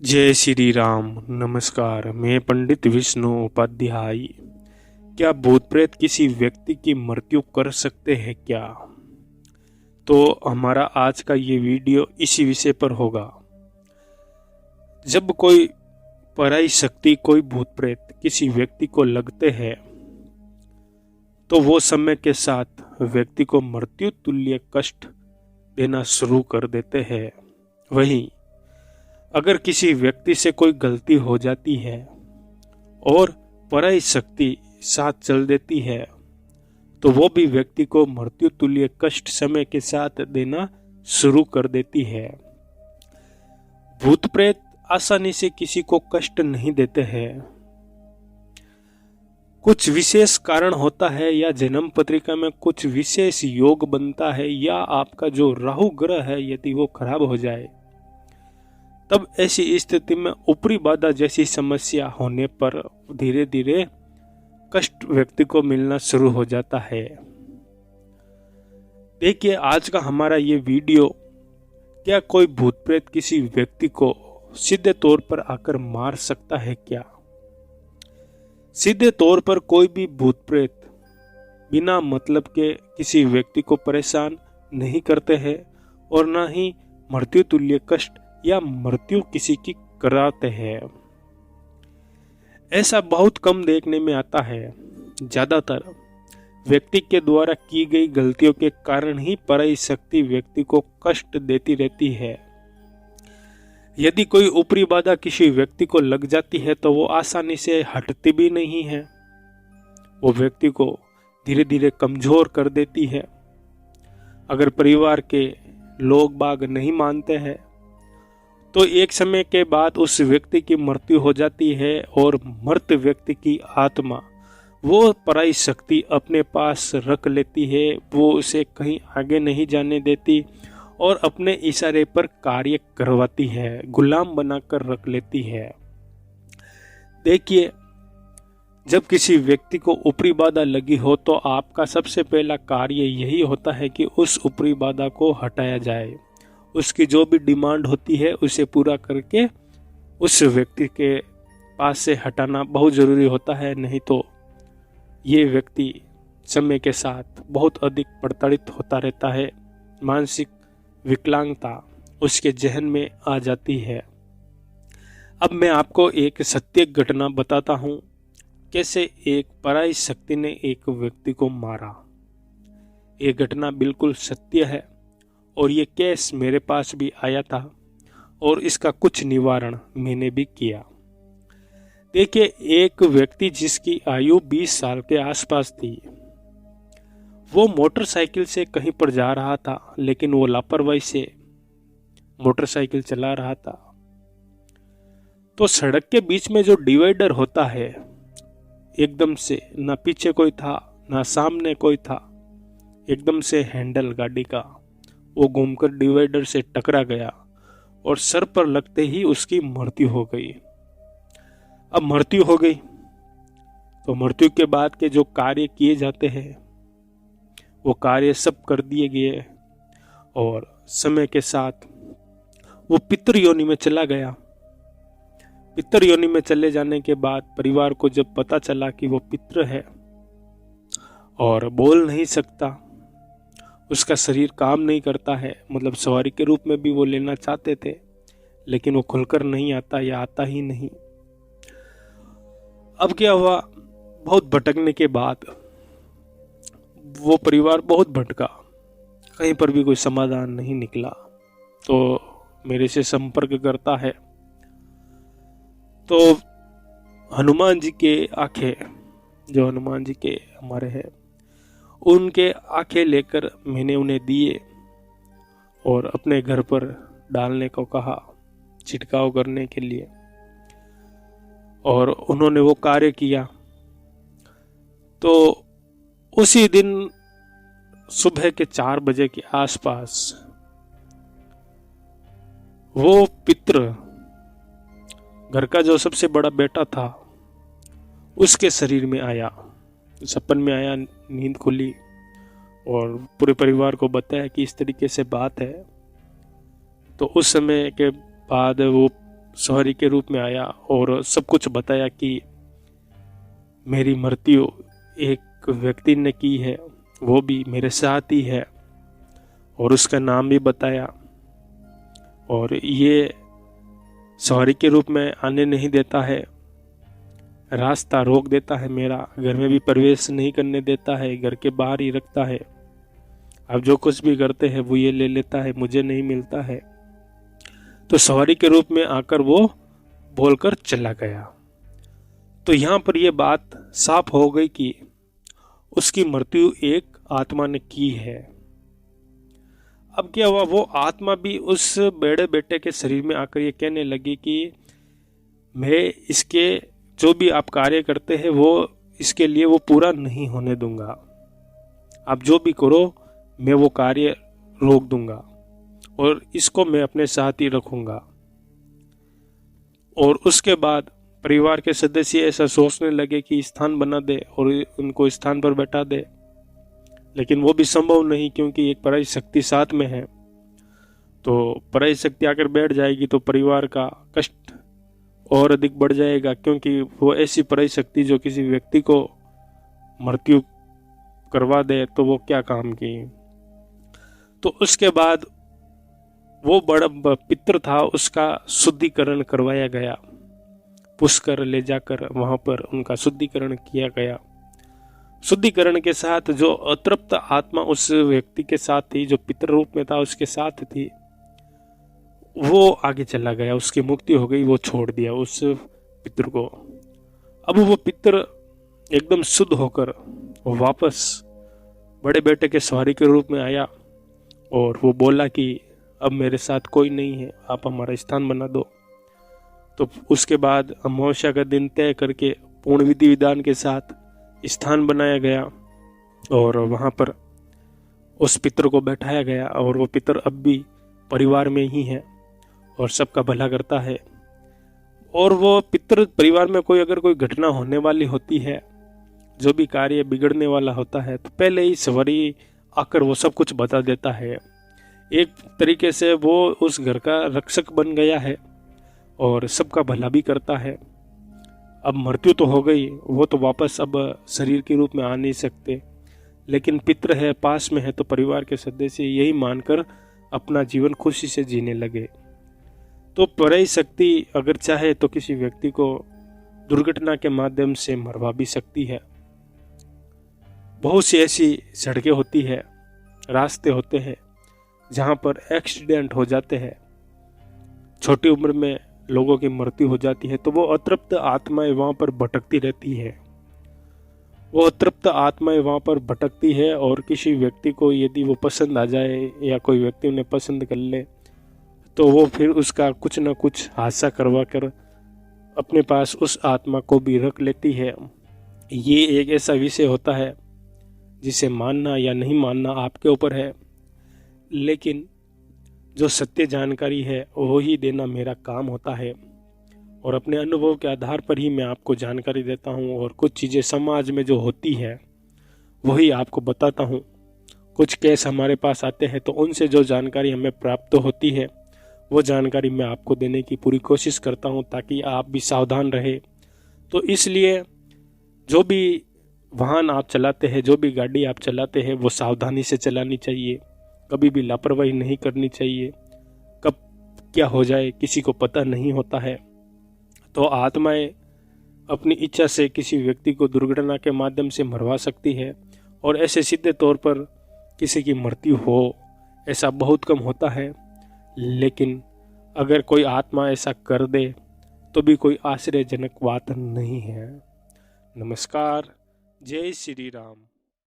जय श्री राम। नमस्कार, मैं पंडित विष्णु उपाध्याय। क्या भूत प्रेत किसी व्यक्ति की मृत्यु कर सकते हैं क्या? तो हमारा आज का ये वीडियो इसी विषय पर होगा। जब कोई पराई शक्ति, कोई भूत प्रेत किसी व्यक्ति को लगते हैं तो वो समय के साथ व्यक्ति को मृत्यु तुल्य कष्ट देना शुरू कर देते हैं। वहीं अगर किसी व्यक्ति से कोई गलती हो जाती है और पराई शक्ति साथ चल देती है तो वो भी व्यक्ति को मृत्यु तुल्य कष्ट समय के साथ देना शुरू कर देती है। भूत प्रेत आसानी से किसी को कष्ट नहीं देते हैं। कुछ विशेष कारण होता है या जन्म पत्रिका में कुछ विशेष योग बनता है या आपका जो राहु ग्रह है यदि वो खराब हो जाए तब ऐसी स्थिति में ऊपरी बाधा जैसी समस्या होने पर धीरे धीरे कष्ट व्यक्ति को मिलना शुरू हो जाता है। देखिए आज का हमारा ये वीडियो, क्या कोई भूत प्रेत किसी व्यक्ति को सीधे तौर पर आकर मार सकता है क्या? सीधे तौर पर कोई भी भूत प्रेत बिना मतलब के किसी व्यक्ति को परेशान नहीं करते हैं और न ही मृत्यु तुल्य कष्ट या मृत्यु किसी की कराते हैं। ऐसा बहुत कम देखने में आता है। ज्यादातर व्यक्ति के द्वारा की गई गलतियों के कारण ही पराई शक्ति व्यक्ति को कष्ट देती रहती है। यदि कोई ऊपरी बाधा किसी व्यक्ति को लग जाती है तो वो आसानी से हटती भी नहीं है। वो व्यक्ति को धीरे धीरे कमजोर कर देती है। अगर परिवार के लोग बाग नहीं मानते हैं तो एक समय के बाद उस व्यक्ति की मृत्यु हो जाती है और मृत व्यक्ति की आत्मा वो पराई शक्ति अपने पास रख लेती है। वो उसे कहीं आगे नहीं जाने देती और अपने इशारे पर कार्य करवाती है, गुलाम बनाकर रख लेती है। देखिए, जब किसी व्यक्ति को ऊपरी बाधा लगी हो तो आपका सबसे पहला कार्य यही होता है कि उस ऊपरी बाधा को हटाया जाए। उसकी जो भी डिमांड होती है उसे पूरा करके उस व्यक्ति के पास से हटाना बहुत ज़रूरी होता है। नहीं तो ये व्यक्ति समय के साथ बहुत अधिक प्रताड़ित होता रहता है। मानसिक विकलांगता उसके जहन में आ जाती है। अब मैं आपको एक सत्य घटना बताता हूँ, कैसे एक पराई शक्ति ने एक व्यक्ति को मारा। ये घटना बिल्कुल सत्य है और ये केस मेरे पास भी आया था और इसका कुछ निवारण मैंने भी किया। देखिए, एक व्यक्ति जिसकी आयु 20 साल के आसपास थी, वो मोटरसाइकिल से कहीं पर जा रहा था, लेकिन वो लापरवाही से मोटरसाइकिल चला रहा था। तो सड़क के बीच में जो डिवाइडर होता है, एकदम से ना पीछे कोई था ना सामने कोई था, एकदम से हैंडल गाड़ी का वो घूमकर डिवाइडर से टकरा गया और सर पर लगते ही उसकी मृत्यु हो गई। अब मृत्यु हो गई तो मृत्यु के बाद के जो कार्य किए जाते हैं वो कार्य सब कर दिए गए और समय के साथ वो पितृ योनि में चला गया। पितृ योनि में चले जाने के बाद परिवार को जब पता चला कि वो पितृ है और बोल नहीं सकता, उसका शरीर काम नहीं करता है, मतलब सवारी के रूप में भी वो लेना चाहते थे लेकिन वो खुलकर नहीं आता या आता ही नहीं। अब क्या हुआ, बहुत भटकने के बाद वो परिवार बहुत भटका, कहीं पर भी कोई समाधान नहीं निकला। तो मेरे से संपर्क करता है तो हनुमान जी के आंखें, जो हनुमान जी के हमारे हैं, उनके आंखें लेकर मैंने उन्हें दिए और अपने घर पर डालने को कहा, छिड़काव करने के लिए, और उन्होंने वो कार्य किया। तो उसी दिन सुबह के 4 बजे के आसपास वो पितृ, घर का जो सबसे बड़ा बेटा था, उसके शरीर में आया, सपन में आया, नींद खुली और पूरे परिवार को बताया कि इस तरीके से बात है। तो उस समय के बाद वो सवारी के रूप में आया और सब कुछ बताया कि मेरी मृत्यु एक व्यक्ति ने की है, वो भी मेरे साथ ही है, और उसका नाम भी बताया। और ये सवारी के रूप में आने नहीं देता है, रास्ता रोक देता है, मेरा घर में भी प्रवेश नहीं करने देता है, घर के बाहर ही रखता है। अब जो कुछ भी करते हैं वो ये ले लेता है, मुझे नहीं मिलता है। तो सवारी के रूप में आकर वो बोलकर चला गया। तो यहाँ पर यह बात साफ हो गई कि उसकी मृत्यु एक आत्मा ने की है। अब क्या हुआ, वो आत्मा भी उस बड़े बेटे के शरीर में आकर ये कहने लगी कि मैं इसके जो भी आप कार्य करते हैं वो इसके लिए वो पूरा नहीं होने दूंगा, आप जो भी करो मैं वो कार्य रोक दूंगा और इसको मैं अपने साथ ही रखूंगा। और उसके बाद परिवार के सदस्य ऐसा सोचने लगे कि स्थान बना दे और उनको स्थान पर बैठा दे, लेकिन वो भी संभव नहीं, क्योंकि एक पराई शक्ति साथ में है। तो पराई शक्ति आकर बैठ जाएगी तो परिवार का कष्ट और अधिक बढ़ जाएगा, क्योंकि वो ऐसी पराई शक्ति जो किसी व्यक्ति को मृत्यु करवा दे तो वो क्या काम की। तो उसके बाद वो बड़ा पितर था, उसका शुद्धिकरण करवाया गया, पुष्कर ले जाकर वहां पर उनका शुद्धिकरण किया गया। शुद्धिकरण के साथ जो अतृप्त आत्मा उस व्यक्ति के साथ थी, जो पितर रूप में था उसके साथ थी, वो आगे चला गया, उसकी मुक्ति हो गई, वो छोड़ दिया उस पितर को। अब वो पितर एकदम शुद्ध होकर वापस बड़े बेटे के सवारी के रूप में आया और वो बोला कि अब मेरे साथ कोई नहीं है, आप हमारा स्थान बना दो। तो उसके बाद अमावस्या का दिन तय करके पूर्ण विधि विधान के साथ स्थान बनाया गया और वहां पर उस पितर को बैठाया गया। और वो पितर अब भी परिवार में ही है और सबका भला करता है। और वो पितर परिवार में अगर कोई घटना होने वाली होती है, जो भी कार्य बिगड़ने वाला होता है, तो पहले ही सवारी आकर वो सब कुछ बता देता है। एक तरीके से वो उस घर का रक्षक बन गया है और सबका भला भी करता है। अब मृत्यु तो हो गई, वो तो वापस अब शरीर के रूप में आ नहीं सकते, लेकिन पितर है, पास में है, तो परिवार के सदस्य यही मानकर अपना जीवन खुशी से जीने लगे। तो पराई शक्ति अगर चाहे तो किसी व्यक्ति को दुर्घटना के माध्यम से मरवा भी सकती है। बहुत सी ऐसी सड़कें होती है, रास्ते होते हैं जहाँ पर एक्सीडेंट हो जाते हैं, छोटी उम्र में लोगों की मृत्यु हो जाती है। तो वो अतृप्त आत्माएं वहाँ पर भटकती रहती है, वो अतृप्त आत्माएं वहाँ पर भटकती है। और किसी व्यक्ति को यदि वो पसंद आ जाए या कोई व्यक्ति उन्हें पसंद कर ले, तो वो फिर उसका कुछ ना कुछ हादसा करवा कर अपने पास उस आत्मा को भी रख लेती है। ये एक ऐसा विषय होता है जिसे मानना या नहीं मानना आपके ऊपर है, लेकिन जो सत्य जानकारी है वो ही देना मेरा काम होता है। और अपने अनुभव के आधार पर ही मैं आपको जानकारी देता हूँ, और कुछ चीज़ें समाज में जो होती है वही आपको बताता हूँ। कुछ केस हमारे पास आते हैं तो उनसे जो जानकारी हमें प्राप्त होती है वो जानकारी मैं आपको देने की पूरी कोशिश करता हूँ, ताकि आप भी सावधान रहे। तो इसलिए जो भी वाहन आप चलाते हैं, जो भी गाड़ी आप चलाते हैं, वो सावधानी से चलानी चाहिए, कभी भी लापरवाही नहीं करनी चाहिए। कब क्या हो जाए किसी को पता नहीं होता है। तो आत्माएं अपनी इच्छा से किसी व्यक्ति को दुर्घटना के माध्यम से मरवा सकती है, और ऐसे सीधे तौर पर किसी की मृत्यु हो ऐसा बहुत कम होता है। लेकिन अगर कोई आत्मा ऐसा कर दे तो भी कोई आश्चर्यजनक बात नहीं है। नमस्कार, जय श्री राम।